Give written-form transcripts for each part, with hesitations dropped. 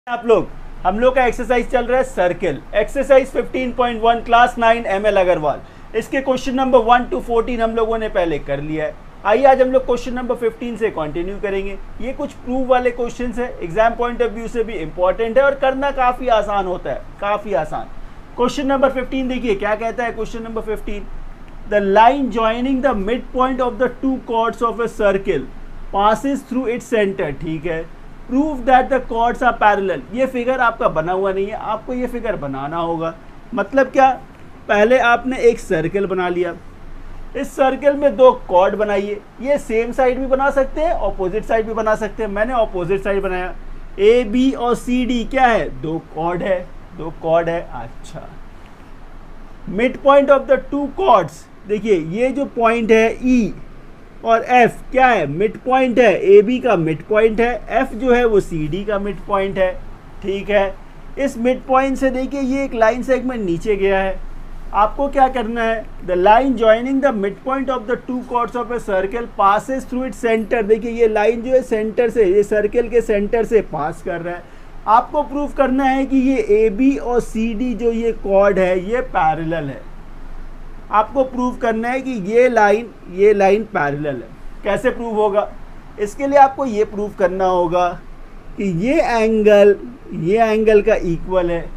आप लोग हम लोग का एक्सरसाइज चल रहा है circle exercise 15.1 class 9 ML Agrawal. इसके क्वेश्चन नंबर 1 to 14 हम लोगों ने पहले कर लिया है। आइए आज हम लोग क्वेश्चन नंबर 15 से कंटिन्यू करेंगे। ये कुछ प्रूव वाले क्वेश्चंस है, एग्जाम पॉइंट ऑफ व्यू से भी इंपॉर्टेंट है और करना काफ़ी आसान होता है, काफ़ी आसान। क्वेश्चन नंबर 15 देखिए क्या कहता है। Question number 15, the line joining the mid point of the two chords of a circle passes through its centre. ठीक है, prove that the chords are parallel. ये फिगर आपका बना हुआ नहीं है, आपको ये फिगर बनाना होगा। मतलब क्या, पहले आपने एक सर्कल बना लिया, इस सर्कल में दो कॉर्ड बनाइए। ये सेम साइड भी बना सकते हैं, ऑपोजिट साइड भी बना सकते हैं। मैंने ऑपोजिट साइड बनाया। ए बी और सी डी क्या है, दो कॉर्ड है, दो कॉर्ड है। अच्छा, mid point of the two chords, देखिए ये जो पॉइंट है ई और एफ क्या है, मिड पॉइंट है। ए बी का मिड पॉइंट है, एफ जो है वो सी डी का मिड पॉइंट है। ठीक है, इस मिड पॉइंट से देखिए ये एक लाइन सेगमेंट नीचे गया है। आपको क्या करना है, the line joining the mid point of the two chords of a circle passes through its centre. देखिए ये लाइन जो है सेंटर से, ये सर्कल के सेंटर से पास कर रहा है। आपको प्रूफ करना है कि ये ए बी और सी डी जो ये कॉर्ड है ये पैरेलल है। आपको प्रूव करना है कि ये लाइन पैरेलल है। कैसे प्रूव होगा, इसके लिए आपको ये प्रूव करना होगा कि ये एंगल का इक्वल है,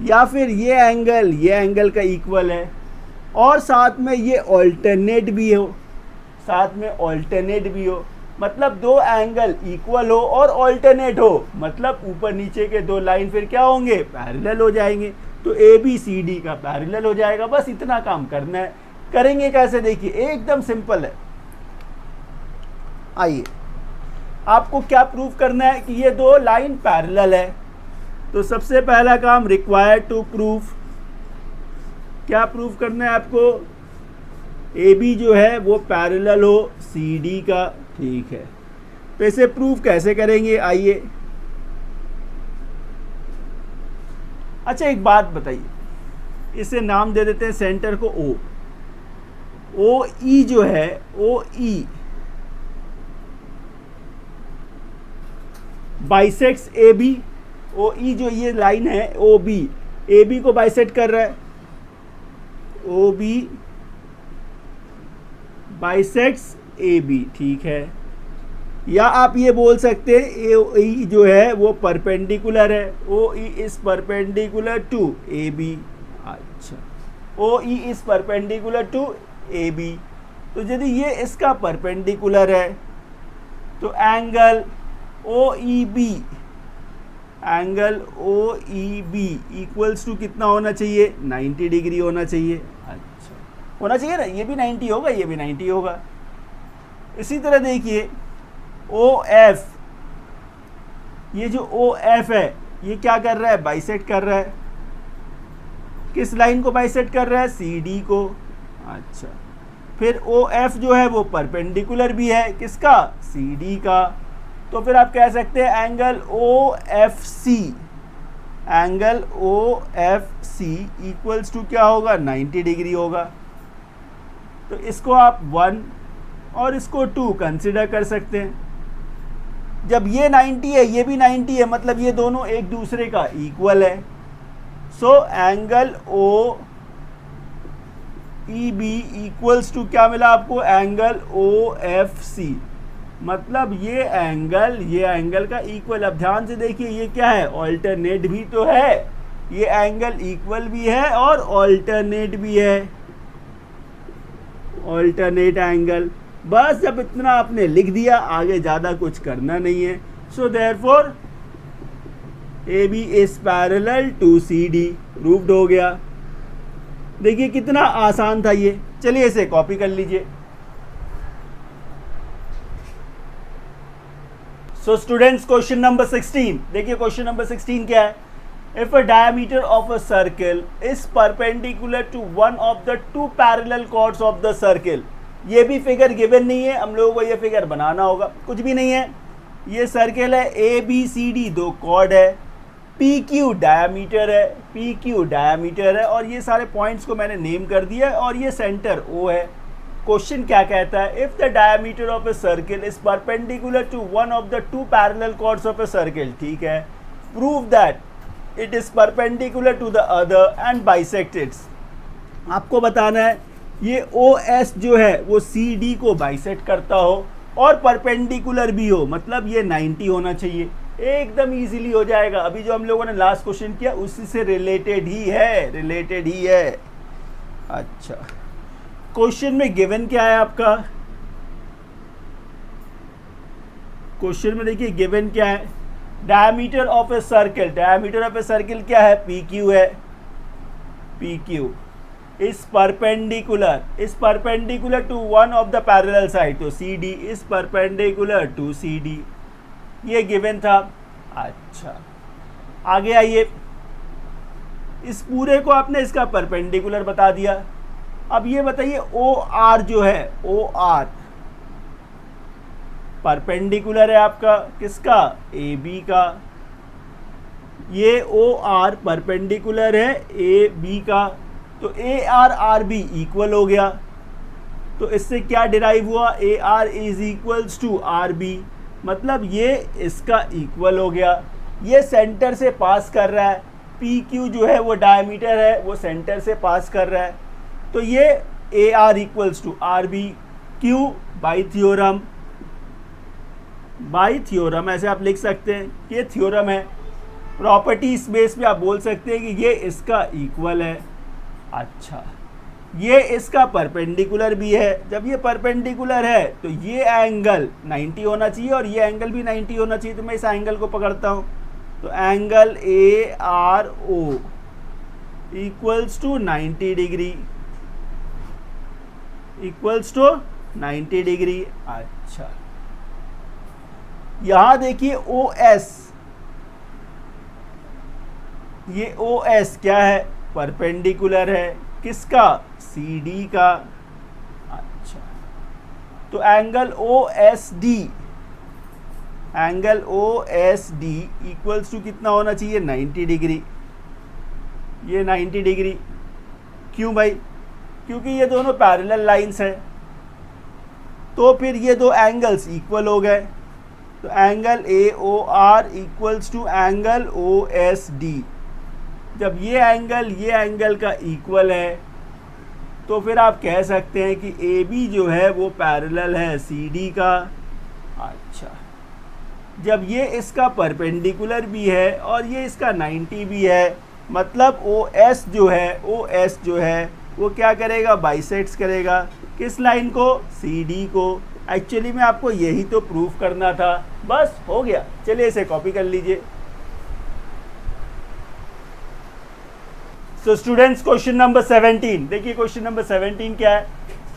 या फिर ये एंगल का इक्वल है, और साथ में ये ऑल्टरनेट भी हो, साथ में ऑल्टरनेट भी हो। मतलब दो एंगल इक्वल हो और ऑल्टरनेट हो, मतलब ऊपर नीचे के दो लाइन फिर क्या होंगे, पैरेलल हो जाएंगे। तो ए बी सी डी का पैरेलल हो जाएगा। बस इतना काम करना है। करेंगे कैसे, देखिए एकदम सिंपल है। आइए, आपको क्या प्रूफ करना है कि ये दो लाइन पैरेलल है। तो सबसे पहला काम रिक्वायर्ड टू प्रूफ, क्या प्रूफ करना है आपको, ए बी जो है वो पैरेलल हो सी डी का। ठीक है, तो इसे प्रूफ कैसे करेंगे, आइए। अच्छा एक बात बताइए, इसे नाम दे देते हैं सेंटर को ओ। ओ ई जो है, O E bisects A B. ओ ई जो ये लाइन है ओ बी, ए बी को बाइसेक्ट कर रहा है। O B bisects A B. ठीक है, या आप ये बोल सकते हैं ओ ई जो है वो परपेंडिकुलर है। O E is perpendicular to A B. अच्छा, O E is perpendicular to A B. तो यदि ये इसका परपेंडिकुलर है तो angle O E B equals to कितना होना चाहिए, 90 डिग्री होना चाहिए। अच्छा, होना चाहिए ना, ये भी 90 होगा, ये भी 90 होगा। इसी तरह देखिए ओ एफ, ये जो ओ एफ है ये क्या कर रहा है, बाइसेक्ट कर रहा है। किस लाइन को बाइसेक्ट कर रहा है, सी डी को। अच्छा, फिर ओ एफ जो है वो परपेंडिकुलर भी है किसका, सी डी का। तो फिर आप कह सकते हैं angle O F C equals to क्या होगा, 90 डिग्री होगा। तो इसको आप 1 और इसको 2 कंसिडर कर सकते हैं। जब ये 90 है ये भी 90 है, मतलब ये दोनों एक दूसरे का इक्वल है। So angle O E B equals to क्या मिला आपको, एंगल ओ एफ सी। मतलब ये एंगल का इक्वल। अब ध्यान से देखिए ये क्या है, ऑल्टरनेट भी तो है, ये एंगल इक्वल भी है और ऑल्टरनेट भी है, ऑल्टरनेट एंगल। बस जब इतना आपने लिख दिया, आगे ज़्यादा कुछ करना नहीं है। So therefore A B is parallel to C D, proved हो गया। देखिए कितना आसान था ये। चलिए इसे कॉपी कर लीजिए। सो स्टूडेंट्स, क्वेश्चन नंबर 16 देखिए। क्वेश्चन नंबर 16 क्या है, if a diameter of a circle is perpendicular to one of the two parallel chords of the circle. ये भी फिगर गिवन नहीं है, हम लोगों को ये फिगर बनाना होगा। कुछ भी नहीं है, ये सर्कल है, ए बी सी डी दो कॉर्ड है, पी क्यू डायामीटर है, और ये सारे पॉइंट्स को मैंने नेम कर दिया है, और ये सेंटर ओ है। क्वेश्चन क्या कहता है, if the diameter of a circle is perpendicular to one of the two parallel chords of a circle. ठीक है, prove that it is perpendicular to the other and bisect its. आपको बताना है ये OS जो है वो CD को बाइसेक्ट करता हो और परपेंडिकुलर भी हो, मतलब ये 90 होना चाहिए। एकदम इजीली हो जाएगा। अभी जो हम लोगों ने लास्ट क्वेश्चन किया उसी से रिलेटेड ही है, अच्छा, क्वेश्चन में गिवन क्या है आपका? क्वेश्चन में देखिए गिवन क्या है, diameter of a circle. Diameter of a circle क्या है? PQ है। PQ is perpendicular to one of the parallel side, तो CD is perpendicular to CD। ये गिवन था। अच्छा, आगे आइए, इस पूरे को आपने इसका परपेंडिकुलर बता दिया। अब ये बताइए OR जो है, OR परपेंडिकुलर है आपका किसका? AB का। ये OR परपेंडिकुलर है AB का, तो AR RB इक्वल हो गया। तो इससे क्या डिराइव हुआ? AR is equals to RB, मतलब ये इसका इक्वल हो गया। ये सेंटर से पास कर रहा है, PQ जो है वो डायमीटर है, वो सेंटर से पास कर रहा है, तो ये AR इक्वल्स टू RB। क्यों? बाई थ्योरम ऐसे आप लिख सकते हैं, ये थ्योरम है। प्रॉपर्टी स्पेस पे आप बोल सकते हैं कि ये इसका इक्वल है। अच्छा, ये इसका परपेंडिकुलर भी है। जब ये परपेंडिकुलर है तो ये एंगल 90 होना चाहिए और ये एंगल भी 90 होना चाहिए, तो मैं इस एंगल को पकड़ता हूँ, तो angle ARO equals to 90 degree, equals to 90 degree. अच्छा, यहां देखिए OS, ये OS क्या है? परपेंडिकुलर है किसका? CD का। अच्छा, तो एंगल OSD इक्वल्स टू कितना होना चाहिए? 90 डिग्री। ये 90 डिग्री क्यों भाई? क्योंकि ये दोनों पैरेलल लाइंस हैं, तो फिर ये दो एंगल्स इक्वल हो गए, तो angle AOR equals to angle OSD। जब ये एंगल का इक्वल है तो फिर आप कह सकते हैं कि AB जो है वो पैरेलल है CD का। अच्छा, जब ये इसका परपेंडिकुलर भी है और ये इसका 90 भी है, मतलब OS जो है वो क्या करेगा? बाइसेक्ट्स करेगा किस लाइन को? CD को। एक्चुअली में आपको यही तो प्रूफ करना था, बस हो गया। चलिए इसे कॉपी कर लीजिए। So students, क्वेश्चन नंबर 17 देखिए, क्वेश्चन नंबर 17 क्या है?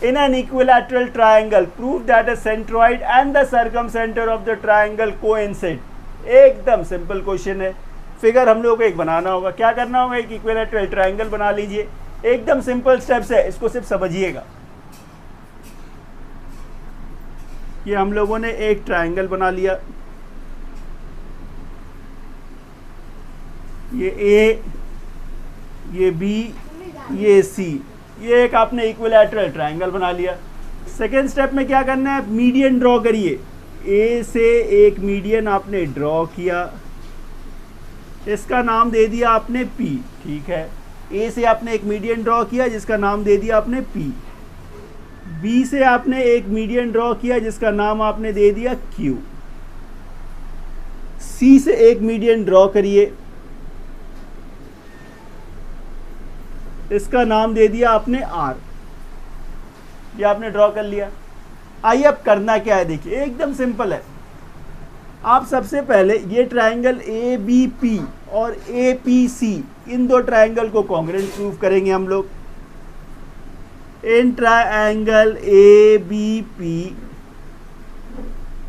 In an equilateral triangle prove that a centroid and the circumcentre of the triangle coincide. एकदम सिंपल क्वेश्चन है। फिगर हम लोगों को एक बनाना होगा। क्या करना होगा? एक इक्विलैटरल ट्रायंगल बना लीजिए। एकदम सिंपल स्टेप्स है, इसको सिर्फ समझिएगा। ये हम लोगों ने एक ट्रायंगल बना लिया, ये A, ये B, ये C, ये एक आपने इक्विलैटरल ट्रायंगल बना लिया। सेकेंड स्टेप में क्या करना है? मीडियन ड्रॉ करिए। A से एक मीडियन आपने ड्रॉ किया, इसका नाम दे दिया आपने P, ठीक है। A से आपने एक मीडियन ड्रॉ किया जिसका नाम दे दिया आपने P। B से आपने एक मीडियन ड्रॉ किया जिसका नाम आपने दे दिया Q। C से एक मीडियन ड्रॉ करिए, इसका नाम दे दिया आपने R। ये आपने ड्रॉ कर लिया। आइए अब करना क्या है, देखिए एकदम सिंपल है। आप सबसे पहले ये ट्रायंगल ABP और APC, इन दो ट्रायंगल को कॉन्ग्रुएंट प्रूव करेंगे हम लोग। In triangle ABP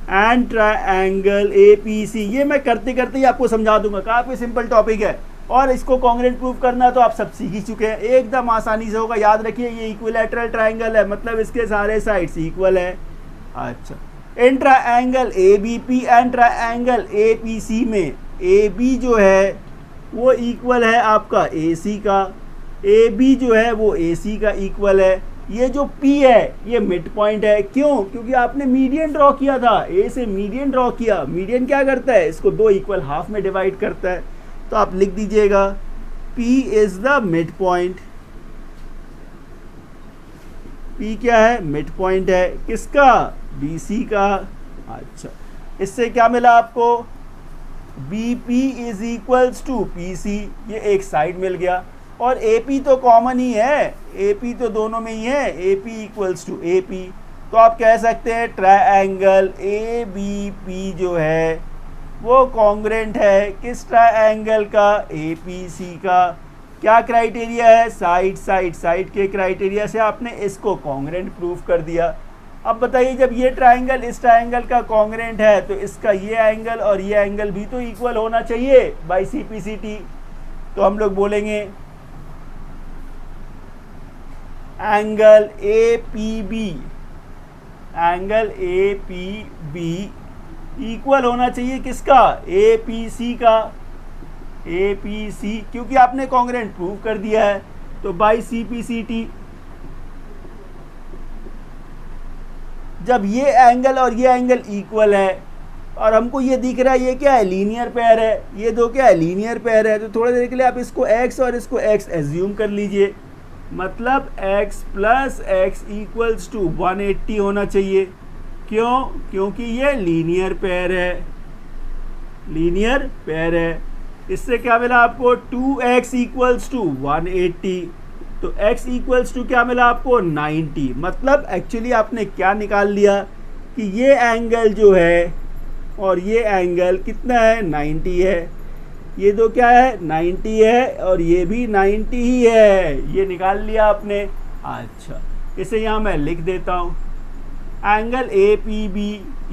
and triangle APC, ये मैं करते करते ही आपको समझा दूंगा, काफी सिंपल टॉपिक है और इसको कॉन्ग्रुएंट प्रूव करना तो आप सब सीख ही चुके हैं, एकदम आसानी से होगा। याद रखिए ये इक्विलैटरल ट्रायंगल है, मतलब इसके सारे साइड्स इक्वल है। अच्छा, in triangle ABP and triangle APC में AB जो है वो इक्वल है आपका AC का, AB जो है वो AC का इक्वल है। ये जो P है ये मिड पॉइंट है। क्यों? क्योंकि आपने मीडियन ड्रॉ किया था, A से मीडियन ड्रॉ किया। मीडियन क्या करता है? इसको 2 इक्वल हाफ में डिवाइड करता है। तो आप लिख दीजिएगा P is the mid point. P क्या है? मिड पॉइंट है। किसका? BC का। अच्छा, इससे क्या मिला आपको? BP is equals to PC, ये एक साइड मिल गया। और AP तो कॉमन ही है, AP तो दोनों में ही है, AP इक्वल्स टू AP। तो आप कह सकते हैं ट्रायंगल ABP जो है वो कॉन्ग्रेंट है किस ट्रायंगल का? APC का। क्या क्राइटेरिया है? साइड साइड साइड के क्राइटेरिया से आपने इसको कॉन्ग्रेंट प्रूफ कर दिया। अब बताइए, जब ये ट्रायंगल इस ट्रायंगल का कॉन्ग्रेंट है तो इसका ये एंगल और ये एंगल भी तो इक्वल होना चाहिए बाय CPCT। तो हम लोग बोलेंगे angle APB, angle APB equal होना चाहिए किसका? APC का। APC, क्योंकि आपने कॉन्ग्रेंट प्रूव कर दिया है। तो बाय CPCT जब ये एंगल और ये एंगल इक्वल है और हमको ये दिख रहा है ये क्या है? लीनियर पेयर है। ये दो क्या है? लीनियर पेयर है। तो थोड़ी देर के लिए आप इसको x और इसको x एज्यूम कर लीजिए। मतलब x plus x equals to 180 होना चाहिए। क्यों? क्योंकि ये लीनियर पेयर है, लीनियर पेयर है। इससे क्या मिला आपको? 2x equals to 180। तो x इक्वल्स टू क्या मिला आपको? 90। मतलब एक्चुअली आपने क्या निकाल लिया कि ये एंगल जो है और ये एंगल कितना है? 90 है। ये दो क्या है? 90 है और ये भी 90 ही है। ये निकाल लिया आपने। अच्छा, इसे यहाँ मैं लिख देता हूँ, angle APB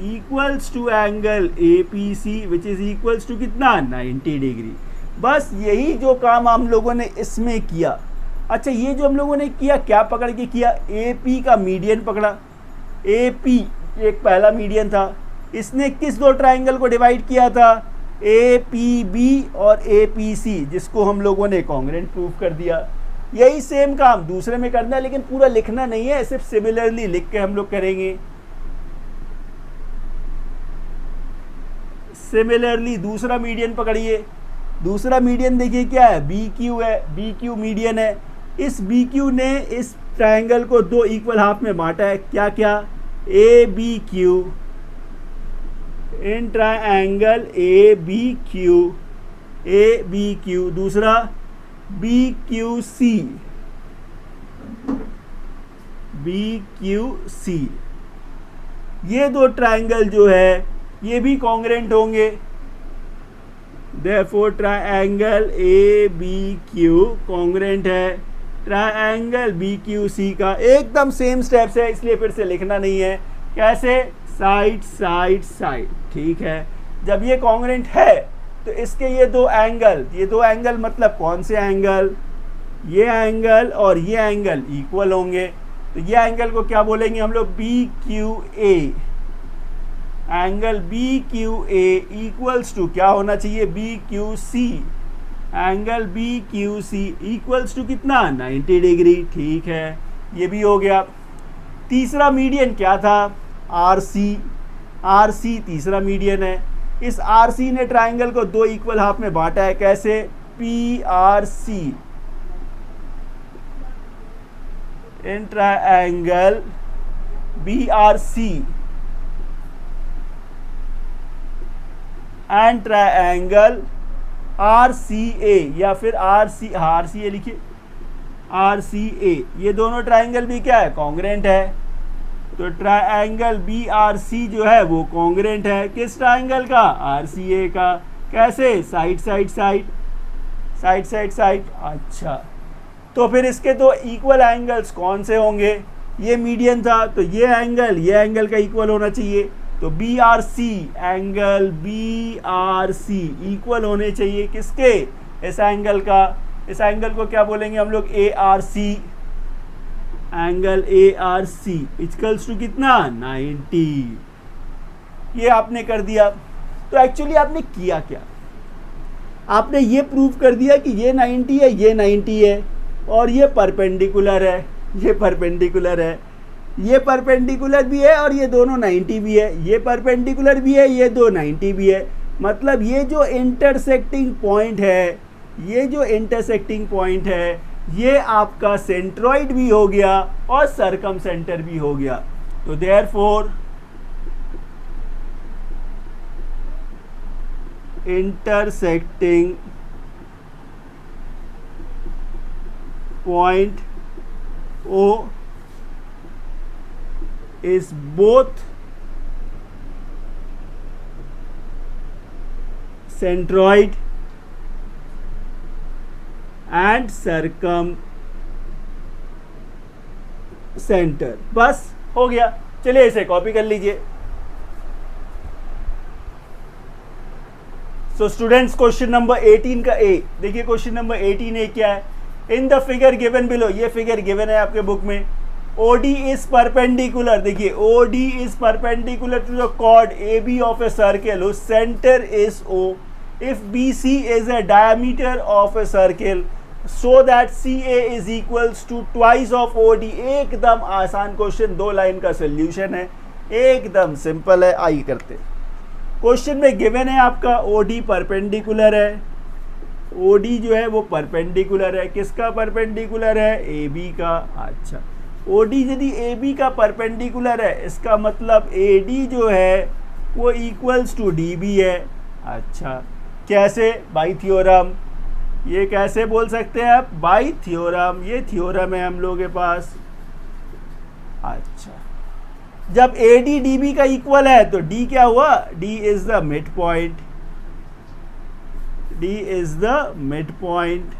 equals to angle APC which is equals to कितना? 90 डिग्री। बस यही जो काम हम लोगों ने इसमें किया। अच्छा, ये जो हम लोगों ने किया क्या पकड़ के किया? AP का मीडियन पकड़ा। AP एक पहला मीडियन था, इसने किस दो ट्राइंगल को डिवाइड किया था? APB और APC, जिसको हम लोगों ने कॉन्ग्रेंट प्रूफ कर दिया। यही सेम काम दूसरे में करना है, लेकिन पूरा लिखना नहीं है, सिर्फ सिमिलरली लिख के हम लोग करेंगे। सिमिलरली दूसरा मीडियन पकड़िए। दूसरा मीडियन देखिए क्या है? BQ है। BQ मीडियन है। इस BQ ने इस ट्रायंगल को 2 इक्वल हाफ में बांटा है। क्या क्या? ABQ in triangle ABQ, ABQ। दूसरा BQC, BQC। ये दो ट्रायंगल जो है ये भी कॉन्ग्रेंट होंगे। देयरफॉर ट्रायंगल ABQ कॉन्ग्रेंट है ट्रायंगल BQC का। एकदम सेम स्टेप्स है, इसलिए फिर से लिखना नहीं है। कैसे? Side side side. ठीक है, जब ये कॉन्ग्रेंट है तो इसके ये दो एंगल मतलब कौन से एंगल? ये एंगल और ये एंगल इक्वल होंगे। तो ये एंगल को क्या बोलेंगे हम लोग? BQA। Angle BQA equals to क्या होना चाहिए? BQC। Angle BQC equals to कितना? 90 डिग्री। ठीक है, ये भी हो गया। तीसरा मीडियन क्या था? RC। RC तीसरा मीडियन है। इस RC ने ट्रायंगल को 2 इक्वल हाफ में बांटा है। कैसे? PRC in triangle BRC and triangle RCA, या फिर RCA लिखिए, RCA। ये दोनों ट्रायंगल भी क्या है? कॉन्ग्रेंट है। तो ट्रायंगल BRC जो है वो कॉन्ग्रेंट है किस ट्रायंगल का? RCA का। कैसे? Side side side, side side side. अच्छा, तो फिर इसके तो इक्वल एंगल्स कौन से होंगे? ये मीडियन था तो ये एंगल का इक्वल होना चाहिए। तो BRC, एंगल BRC इक्वल होने चाहिए किसके? इस एंगल का। इस एंगल को क्या बोलेंगे हम लोग? ARC। Angle ARC equals to कितना? 90। ये आपने कर दिया। तो एक्चुअली आपने किया क्या? आपने ये प्रूव कर दिया कि ये 90 है, ये 90 है और ये परपेंडिकुलर है। ये परपेंडिकुलर है, ये परपेंडिकुलर भी है और ये दोनों 90 भी है, ये परपेंडिकुलर भी है, ये दो 90 भी है। मतलब ये जो इंटरसेक्टिंग पॉइंट है, ये जो इंटरसेक्टिंग पॉइंट है, ये आपका सेंट्रॉइड भी हो गया और सरकम सेंटर भी हो गया। तो therefore intersecting point O is both centroid and circumcenter। बस हो गया, चलिए इसे कॉपी कर लीजिए। सो स्टूडेंट्स क्वेश्चन नंबर 18 का ए देखिए, क्वेश्चन नंबर 18 ए क्या है? In the figure given below, ये फिगर गिवन है आपके बुक में। OD इज परपेंडिकुलर, देखिए OD is perpendicular to the chord AB of a circle whose center is O if BC is a diameter of a circle so that CA is equals to twice of OD। एकदम आसान question, 2 line का solution है, एकदम simple है। आइए करते हैं। Question में गिवन है आपका OD परपेंडिकुलर है, OD जो है वो परपेंडिकुलर है, किसका परपेंडिकुलर है? AB का। अच्छा, OD यदि AB का परपेंडिकुलर है, इसका मतलब AD जो है वो इक्वल्स टू DB है। अच्छा, कैसे? By theorem. ये कैसे बोल सकते हैं आप? By theorem. ये थ्योरम है हम लोगों के पास। अच्छा, जब AD DB का इक्वल है तो D क्या हुआ? D is the mid point, D is the mid point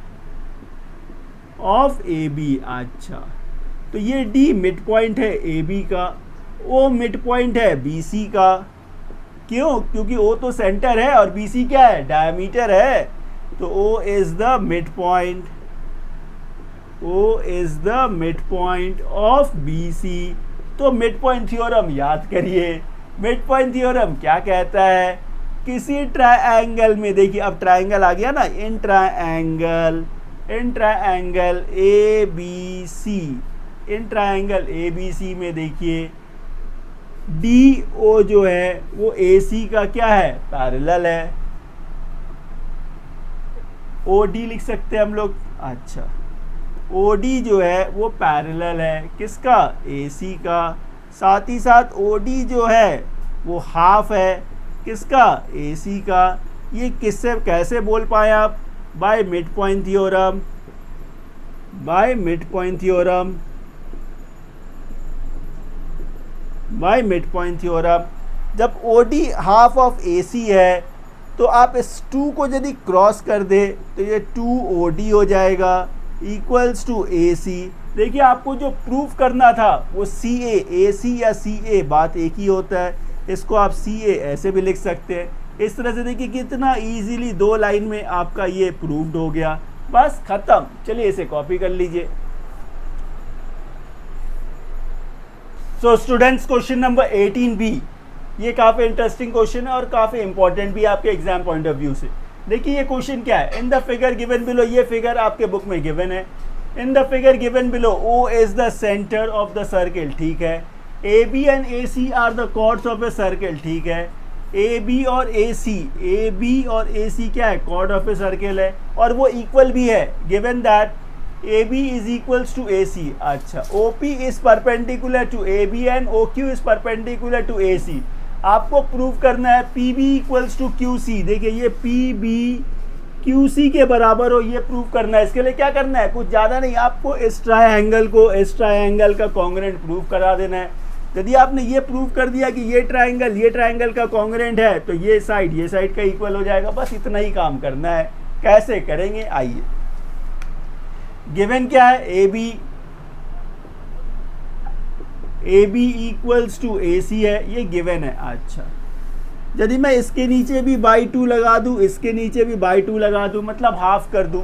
of AB। अच्छा, तो ये D मिड पॉइंट है AB का, O मिड पॉइंट है BC का। क्यों? क्योंकि O तो सेंटर है और BC क्या है? डायमीटर है। तो O is the mid point, O is the mid point of BC। तो मिड पॉइंट थ्योरम याद करिए। मिड पॉइंट थ्योरम क्या कहता है? किसी ट्रायंगल में, देखिए अब ट्रायंगल आ गया ना, in triangle ABC, in triangle ABC में देखिए DO जो है वो AC का क्या है? पैरेलल है। OD लिख सकते हैं हम लोग। अच्छा, OD जो है वो पैरेलल है किसका? AC का। साथ ही साथ OD जो है वो हाफ है किसका? AC का। ये किससे कैसे बोल पाए आप? By mid point theorem, by mid point theorem, by mid point theorem. जब OD हाफ ऑफ AC है तो आप इस 2 को यदि क्रॉस कर दे तो ये 2OD हो जाएगा इक्वल्स टू AC। देखिए आपको जो प्रूफ करना था वो CA, AC या CA बात एक ही होता है। इसको आप CA ऐसे भी लिख सकते हैं। इस तरह से देखिए कितना इजीली 2 लाइन में आपका ये प्रूव्ड हो गया। बस खत्म। चलिए इसे कॉपी कर लीजिए। So students question number 18B, ये काफ़ी इंटरेस्टिंग क्वेश्चन है और काफ़ी इंपॉर्टेंट भी है आपके एग्जाम पॉइंट ऑफ व्यू से। देखिए ये क्वेश्चन क्या है? In the figure given below, ये फिगर आपके बुक में गिवन है। In the figure given below O is the centre of the circle, ठीक है। AB and AC are the chords of a circle, ठीक है। AB और AC क्या है? कॉर्ड ऑफ ए सर्किल है और वो इक्वल भी है, given that AB is equals to AC। अच्छा, OP is perpendicular to AB and OQ is perpendicular to AC। आपको प्रूव करना है PB इक्वल्स टू QC। देखिए ये PB QC के बराबर हो, ये प्रूव करना है। इसके लिए क्या करना है? कुछ ज़्यादा नहीं, आपको इस ट्रायंगल का कॉन्ग्रुएंट प्रूव करा देना है। यदि आपने ये प्रूव कर दिया कि ये ट्रायंगल का कॉन्ग्रुएंट है तो ये साइड का इक्वल हो जाएगा। बस इतना ही काम करना है। कैसे करेंगे? आइए, गिवन क्या है? AB इक्वल्स टू AC है, ये गिवन है। अच्छा, यदि मैं इसके नीचे भी बाई 2 लगा दूं, इसके नीचे भी बाई 2 लगा दूं, मतलब हाफ कर दूं,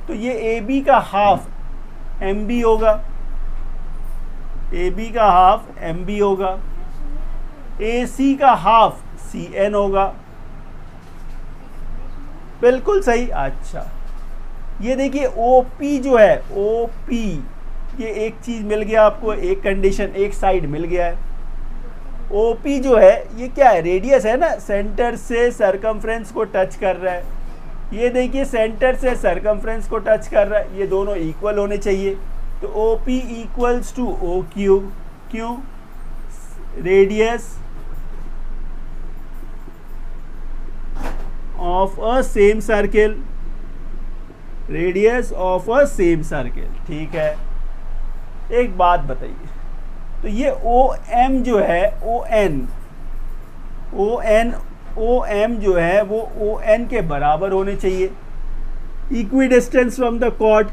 तो ये AB का हाफ MB होगा, AB का हाफ MB होगा, AC का हाफ CN होगा। बिल्कुल सही। अच्छा, ये देखिए OP जो है, OP ये एक चीज़ मिल गया आपको, एक कंडीशन, एक साइड मिल गया है। OP जो है ये क्या है, रेडियस है ना, सेंटर से सरकमफ्रेंस को टच कर रहा है। ये देखिए सेंटर से सरकमफ्रेंस को टच कर रहा है, ये दोनों इक्वल होने चाहिए। तो OP इक्वल्स टू OQ, क्यों, radius of a same circle, radius of a same circle, ठीक है। एक बात बताइए, तो ये OM जो है, OM जो है वो ON के बराबर होने चाहिए। Equidistance from the chord,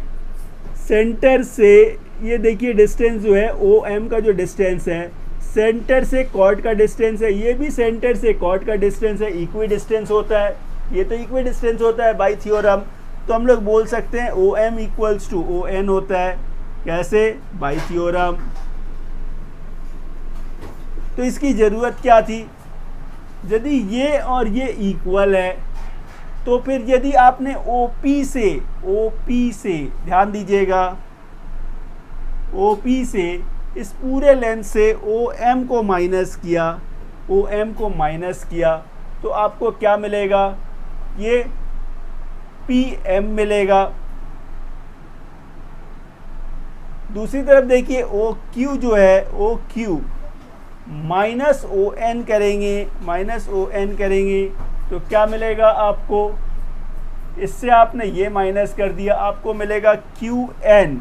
centre से, ये देखिए डिस्टेंस जो है OM का जो डिस्टेंस है, सेंटर से कॉर्ड का डिस्टेंस है, ये भी सेंटर से कॉर्ड का डिस्टेंस है, इक्वी डिस्टेंस होता है, ये तो इक्वी डिस्टेंस होता है बाय थ्योरम। तो हम लोग बोल सकते हैं OM इक्वल्स टू ON होता है, कैसे, बाय थ्योरम। तो इसकी ज़रूरत क्या थी, यदि ये और ये इक्वल है तो फिर यदि आपने OP से ध्यान दीजिएगा, OP से इस पूरे लेंथ से OM को माइनस किया तो आपको क्या मिलेगा, ये PM मिलेगा। दूसरी तरफ देखिए OQ जो है, OQ माइनस ON करेंगे तो क्या मिलेगा आपको, इससे आपने ये माइनस कर दिया, आपको मिलेगा QN।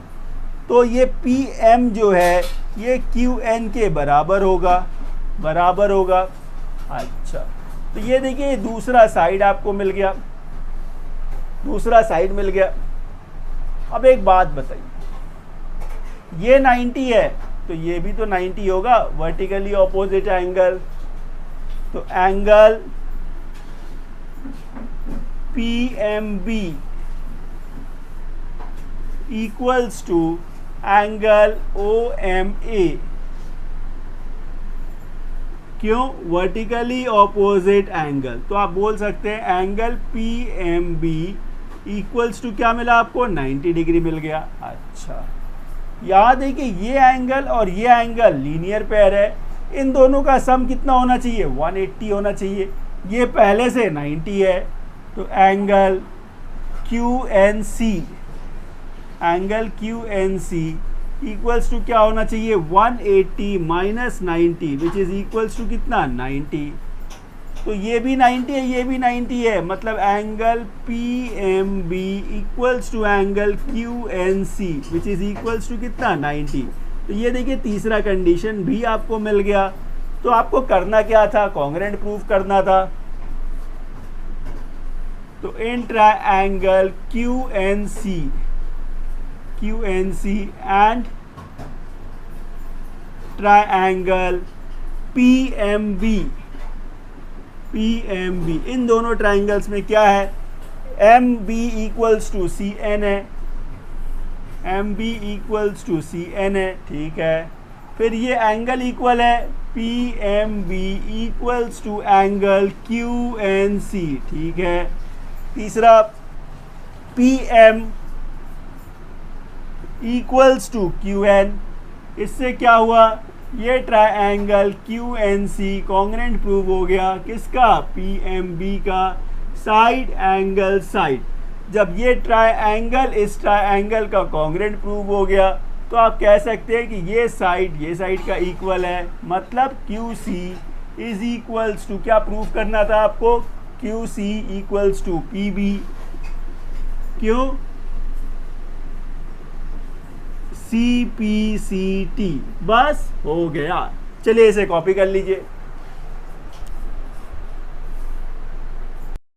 तो ये PM जो है ये QN के बराबर होगा। अच्छा, तो ये देखिए ये दूसरा साइड आपको मिल गया, अब एक बात बताइए, ये 90 है तो ये भी तो 90 होगा, वर्टिकली ऑपोजिट एंगल। तो angle PMB equals to angle OMA, क्यों, वर्टिकली ऑपोजिट एंगल। तो आप बोल सकते हैं एंगल PMB इक्वल्स टू क्या मिला आपको, 90 डिग्री मिल गया। अच्छा, याद है कि ये एंगल और ये एंगल लीनियर पेयर है, इन दोनों का सम कितना होना चाहिए, 180 होना चाहिए। ये पहले से 90 है तो एंगल QNC इक्वल्स टू क्या होना चाहिए, 180 minus 90 which is equals to कितना, 90। तो ये भी 90 है, ये भी 90 है, मतलब angle PMB equals to angle QNC which is equals to कितना, 90। तो ये देखिए तीसरा कंडीशन भी आपको मिल गया। तो आपको करना क्या था, कॉन्ग्रुएंट प्रूव करना था। तो in triangle QNC and triangle PMB, इन दोनों ट्रायंगल्स में क्या है, MB इक्वल्स टू CN है, ठीक है। फिर ये एंगल इक्वल है, PMB equals to angle QNC, ठीक है। तीसरा PM इक्वल्स टू QN, इससे क्या हुआ, ये ट्रायंगल QNC कॉन्ग्रुएंट प्रूव हो गया, किसका, PMB का, साइड एंगल साइड। जब ये ट्रायंगल इस ट्रायंगल का कॉन्ग्रुएंट प्रूव हो गया तो आप कह सकते हैं कि ये साइड का इक्वल है, मतलब QC इज इक्वल्स टू, क्या प्रूव करना था आपको, QC इक्वल्स टू PB, क्यों, CPCT, बस हो गया। चलिए इसे कॉपी कर लीजिए।